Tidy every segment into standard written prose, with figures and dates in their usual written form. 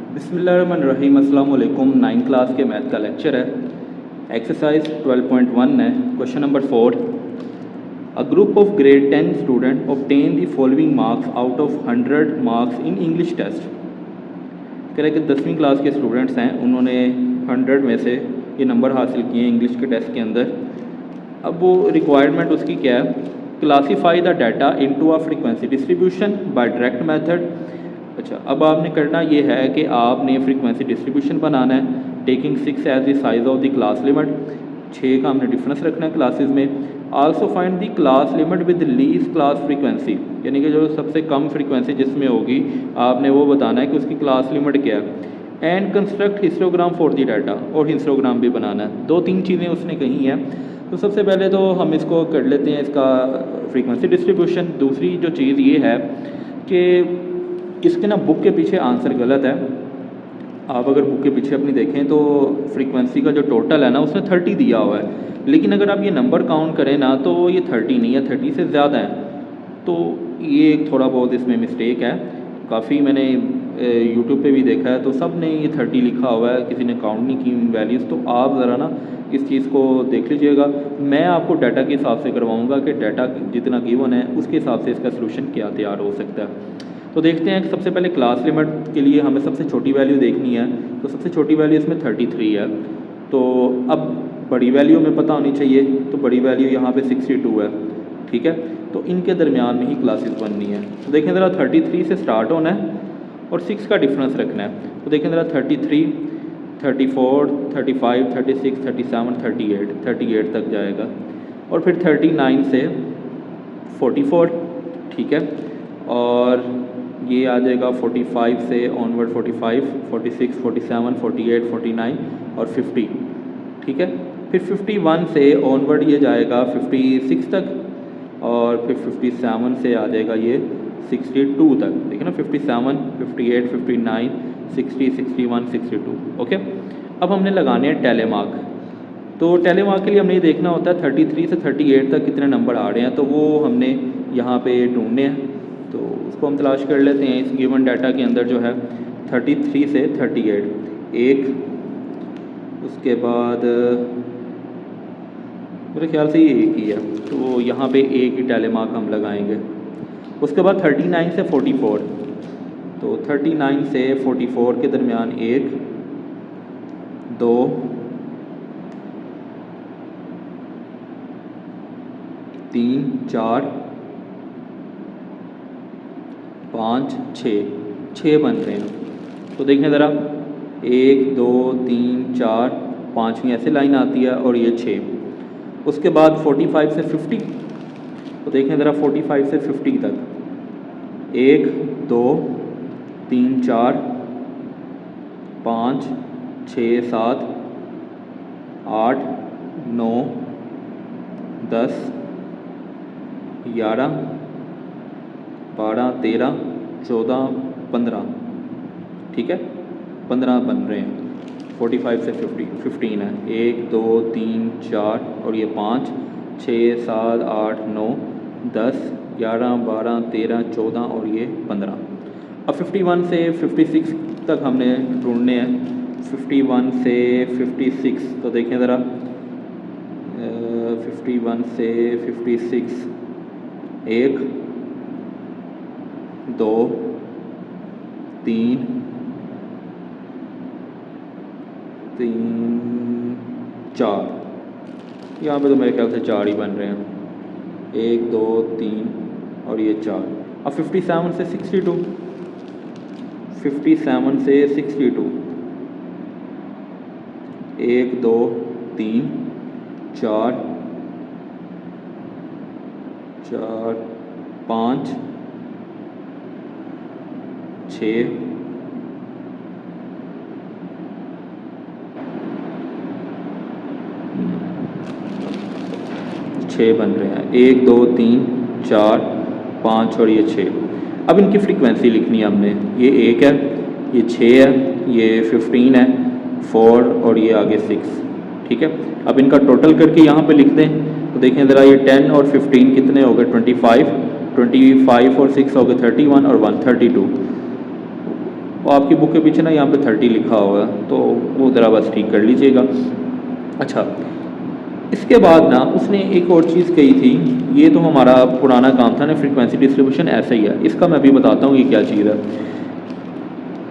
बिस्मिल्लाहिर्रहमानिर्रहीम। अस्सलाम वालेकुम। 9 क्लास के मैथ का लेक्चर है। एक्सरसाइज 12.1 है। Question number 4। A group of grade 10 student obtain the following marks out of 100 marks in English test. कह रहे कि 10वीं क्लास के स्टूडेंट्स हैं, उन्होंने 100 में से ये नंबर हासिल किए इंग्लिश के टेस्ट के अंदर। अब वो रिक्वायरमेंट उसकी क्या है? Classify the data into a frequency distribution by direct method. अच्छा, अब आपने करना ये है कि आपने फ्रीक्वेंसी डिस्ट्रीब्यूशन बनाना है, taking 6 as the size of the class limit. 6 का हमने डिफरेंस रखना है क्लासेस में। Also find the class limit with least class frequency, यानी कि जो सबसे कम फ्रीक्वेंसी जिसमें होगी आपने वो बताना है कि उसकी क्लास लिमिट क्या है। And construct histogram for the data, और हिस्टोग्राम भी बनाना है। 2-3 चीज़ें उसने कही हैं। तो सबसे पहले तो हम इसको कर लेते हैं, इसका फ्रीक्वेंसी डिस्ट्रीब्यूशन। दूसरी जो चीज़ ये है कि इसके ना बुक के पीछे आंसर गलत है। आप अगर बुक के पीछे अपनी देखें तो फ्रीक्वेंसी का जो टोटल है ना उसने 30 दिया हुआ है, लेकिन अगर आप ये नंबर काउंट करें ना तो ये 30 नहीं है, 30 से ज़्यादा है। तो ये एक थोड़ा बहुत इसमें मिस्टेक है। काफ़ी मैंने यूट्यूब पे भी देखा है तो सब ने ये 30 लिखा हुआ है, किसी ने काउंट नहीं की वैल्यूज़। तो आप ज़रा ना इस चीज़ को देख लीजिएगा। मैं आपको डाटा के हिसाब से करवाऊँगा कि डाटा जितना गिवन है उसके हिसाब से इसका सलूशन क्या तैयार हो सकता है। तो देखते हैं कि सबसे पहले क्लास लिमिट के लिए हमें सबसे छोटी वैल्यू देखनी है। तो सबसे छोटी वैल्यू इसमें 33 है। तो अब बड़ी वैल्यू हमें पता होनी चाहिए, तो बड़ी वैल्यू यहाँ पे 62 है। ठीक है, तो इनके दरमियान में ही क्लासेस बननी है। तो देखें ज़रा, 33 से स्टार्ट होना है और 6 का डिफरेंस रखना है। तो देखें ज़रा, 33, 34, 35, 36, 37, 38 तक जाएगा। और फिर 39 से 44। ठीक है, और ये आ जाएगा 45 से ऑनवर्ड, 45, 46, 47, 48, 49 और 50। ठीक है, फिर 51 से ऑनवर्ड ये जाएगा 56 तक, और फिर 57 से आ जाएगा ये 62 तक। देखिए ना, 57, 58, 59, 60, 61, 62। ओके, अब हमने लगाने हैं टेलीमार्क। तो टेलीमार्क के लिए हमने ये देखना होता है 33 से 38 तक कितने नंबर आ रहे हैं, तो वो हमने यहाँ पे ढूंढने हैं। तो उसको हम तलाश कर लेते हैं इस गिवन डाटा के अंदर जो है 33 से 38 एक, उसके बाद मेरे ख्याल से ये एक ही है, तो यहाँ पे एक ही टेलीमार्क हम लगाएंगे। उसके बाद 39 से 44, तो 39 से 44 के दरमियान 1, 2, 3, 4, 5, 6 बन रहे हैं। तो देखें ज़रा, 1, 2, 3, 4, 5वीं ऐसे लाइन आती है और ये 6। उसके बाद 45 से 50, तो देखें ज़रा 45 से 50 तक 1, 2, 3, 4, 5, 6, 7, 8, 9, 10, 11, 12, 13, 14, 15। ठीक है, 15 बन रहे हैं। 45 से 15 है। 1, 2, 3, 4 और ये 5, 6, 7, 8, 9, 10, 11, 12, 13, 14 और ये 15। अब 51 से 56 तक हमने ढूंढने हैं। 51 से 56, तो देखें ज़रा, 51 से 56 1, 2, 3, 4। यहाँ पे तो मेरे ख्याल से 4 ही बन रहे हैं। 1, 2, 3 और ये 4। अब 57 से 62, 57 से 62 1, 2, 3, 4, 5, 6, 6 बन रहे हैं। 1, 2, 3, 4, 5 और ये 6। अब इनकी फ्रीक्वेंसी लिखनी है हमने। ये 1 है, ये 6 है, ये 15 है, 4 और ये आगे 6। ठीक है, अब इनका टोटल करके यहाँ पे लिख दें। तो देखें ज़रा, ये 10 और 15 कितने हो गए? 25 और 6 हो गए 31 और 1 32। और आपकी बुक के पीछे ना यहाँ पे 30 लिखा हुआ है, तो वो ज़रा बस ठीक कर लीजिएगा। अच्छा, इसके बाद ना उसने एक और चीज़ कही थी, ये तो हमारा पुराना काम था ना, फ्रीक्वेंसी डिस्ट्रीब्यूशन ऐसा ही है, इसका मैं भी बताता हूँ ये क्या चीज़ है।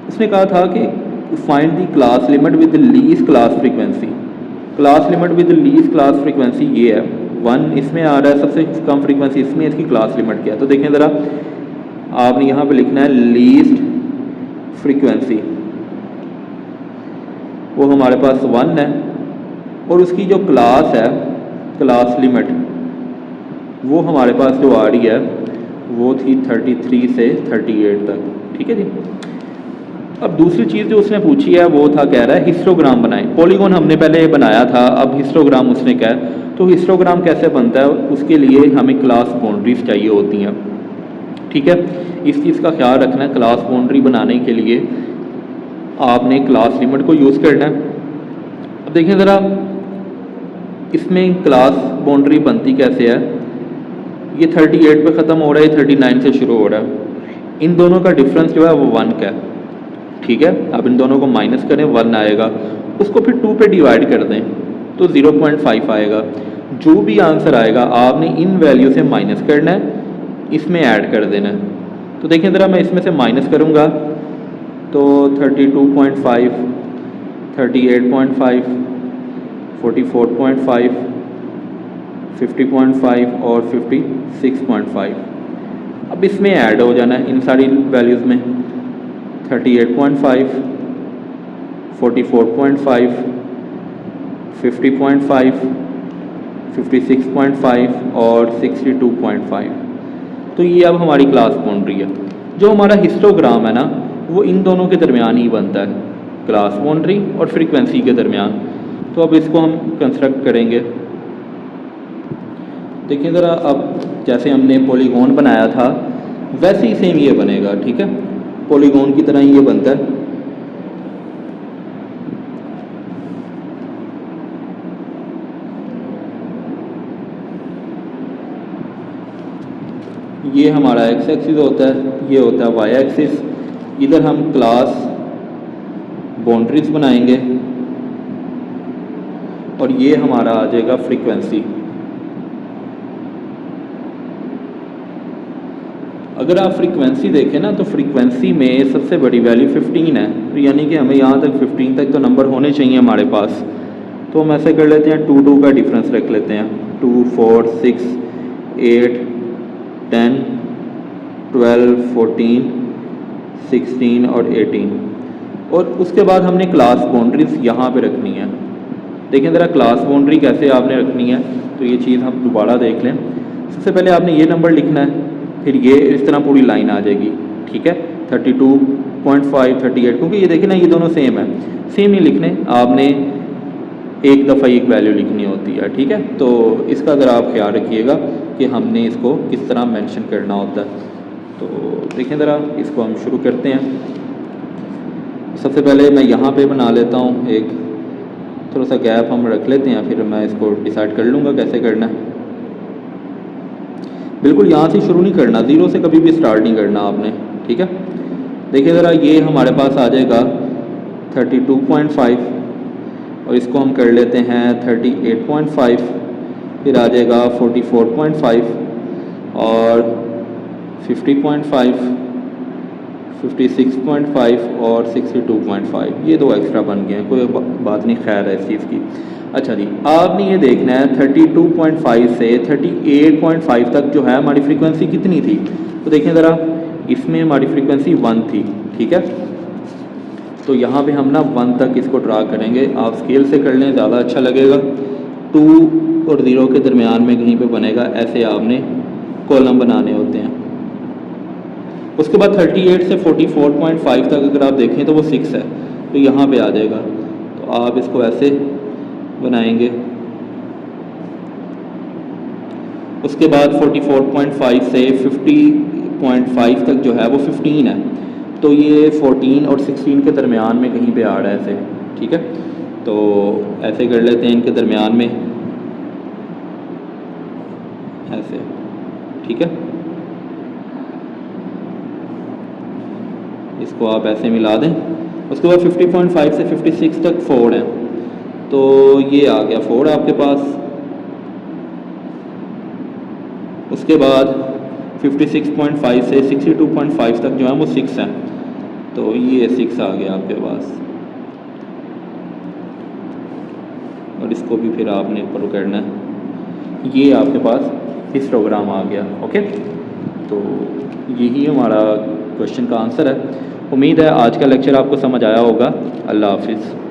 उसने कहा था कि find the class limit with the least class frequency. Class limit with the least class frequency ये है 1, इसमें आ रहा है सबसे कम फ्रीक्वेंसी इसमें, इसकी क्लास लिमिट क्या है। तो देखें ज़रा, आपने यहाँ पे लिखना है लीस्ट फ्रीक्वेंसी, वो हमारे पास 1 है, और उसकी जो क्लास है, क्लास लिमिट, वो हमारे पास जो आ रही है वो थी 33 से 38 तक। ठीक है जी। अब दूसरी चीज़ जो उसने पूछी है वो था, कह रहा है हिस्टोग्राम बनाएं। पॉलीगॉन हमने पहले बनाया था, अब हिस्टोग्राम उसने कहा है। तो हिस्टोग्राम कैसे बनता है, उसके लिए हमें क्लास बाउंड्रीज चाहिए होती हैं। ठीक है, इस चीज़ का ख्याल रखना है, क्लास बाउंड्री बनाने के लिए आपने क्लास लिमिट को यूज़ करना है। अब देखें ज़रा, इसमें क्लास बाउंड्री बनती कैसे है, ये 38 पे ख़त्म हो रहा है, 39 से शुरू हो रहा है, इन दोनों का डिफरेंस जो है वो 1 का है। ठीक है, अब इन दोनों को माइनस करें, 1 आएगा, उसको फिर 2 पे डिवाइड कर दें तो 0.5 आएगा। जो भी आंसर आएगा आपने इन वैल्यू से माइनस करना है, इसमें ऐड कर देना है। तो देखें ज़रा, मैं इसमें से माइनस करूँगा तो 32.5, 38.5, 44.5, 50.5 और 56.5। अब इसमें ऐड हो जाना है इन सारी वैल्यूज़ में, 38.5, 44.5, 50.5, 56.5 और 62.5। तो ये अब हमारी क्लास बाउंड्री है। जो हमारा हिस्टोग्राम है ना, वो इन दोनों के दरमियान ही बनता है, क्लास बाउंड्री और फ्रीक्वेंसी के दरमियान। तो अब इसको हम कंस्ट्रक्ट करेंगे। देखिए ज़रा, अब जैसे हमने पॉलीगॉन बनाया था वैसे ही सेम ये बनेगा। ठीक है, पॉलीगॉन की तरह ही ये बनता है। ये हमारा एक्स एक्सिस होता है, ये होता है वाई एक्सिस। इधर हम क्लास बाउंड्रीज बनाएंगे और ये हमारा आ जाएगा फ्रीक्वेंसी। अगर आप फ्रीक्वेंसी देखें ना, तो फ्रीक्वेंसी में सबसे बड़ी वैल्यू 15 है, तो यानी कि हमें यहाँ तक 15 तक तो नंबर होने चाहिए हमारे पास। तो हम ऐसे कर लेते हैं, 2 2 का डिफरेंस रख लेते हैं, 2, 4, 6, 8, 10, 12, 14, 16 और 18। और उसके बाद हमने क्लास बाउंड्रीज यहाँ पे रखनी है। देखें ज़रा, क्लास बाउंड्री कैसे आपने रखनी है, तो ये चीज़ हम दोबारा देख लें। सबसे पहले आपने ये नंबर लिखना है, फिर ये इस तरह पूरी लाइन आ जाएगी। ठीक है, 32.5, 38, क्योंकि ये देखें ना, ये दोनों सेम है, सेम नहीं लिखने, आपने एक दफ़ा एक वैल्यू लिखनी होती है। ठीक है, तो इसका ज़रा आप ख्याल रखिएगा कि हमने इसको किस तरह मेंशन करना होता है। तो देखें ज़रा, इसको हम शुरू करते हैं। सबसे पहले मैं यहाँ पे बना लेता हूँ एक, थोड़ा सा गैप हम रख लेते हैं, फिर मैं इसको डिसाइड कर लूँगा कैसे करना है। बिल्कुल यहाँ से शुरू नहीं करना, ज़ीरो से कभी भी स्टार्ट नहीं करना आपने। ठीक है, देखिए ज़रा, ये हमारे पास आ जाएगा 32.5 और इसको हम कर लेते हैं 38.5, फिर आ जाएगा 44.5 और 50.5। 56.5 और 62.5, ये दो एक्स्ट्रा बन गए हैं, कोई बात नहीं, खैर है इस चीज़ की। अच्छा जी, आपने ये देखना है 32.5 से 38.5 तक जो है हमारी फ्रीक्वेंसी कितनी थी। तो देखें ज़रा, इसमें हमारी फ्रीक्वेंसी 1 थी। ठीक है, तो यहाँ पे हम ना 1 तक इसको ड्रा करेंगे। आप स्केल से कर लें, ज़्यादा अच्छा लगेगा। 2 और 0 के दरमियान में कहीं पे बनेगा, ऐसे आपने कॉलम बनाने होते हैं। उसके बाद 38 से 44.5 तक अगर आप देखें तो वो 6 है, तो यहाँ पे आ जाएगा। तो आप इसको ऐसे बनाएंगे। उसके बाद 44.5 से 50.5 तक जो है वो 15 है, तो ये 14 और 16 के दरमियान में कहीं पे आ रहा है ऐसे। ठीक है, तो ऐसे कर लेते हैं, इनके दरमियान में ऐसे। ठीक है, इसको आप ऐसे मिला दें। उसके बाद 50.5 से 56 तक 4 है, तो ये आ गया 4 आपके पास। उसके बाद 56.5 से 62.5 तक जो है वो 6 है, तो ये 6 आ गया आपके पास। और इसको भी फिर आपने ऊपर करना है। ये आपके पास हिस्टोग्राम आ गया। ओके, तो यही हमारा क्वेश्चन का आंसर है। उम्मीद है आज का लेक्चर आपको समझ आया होगा। अल्लाह हाफिज़।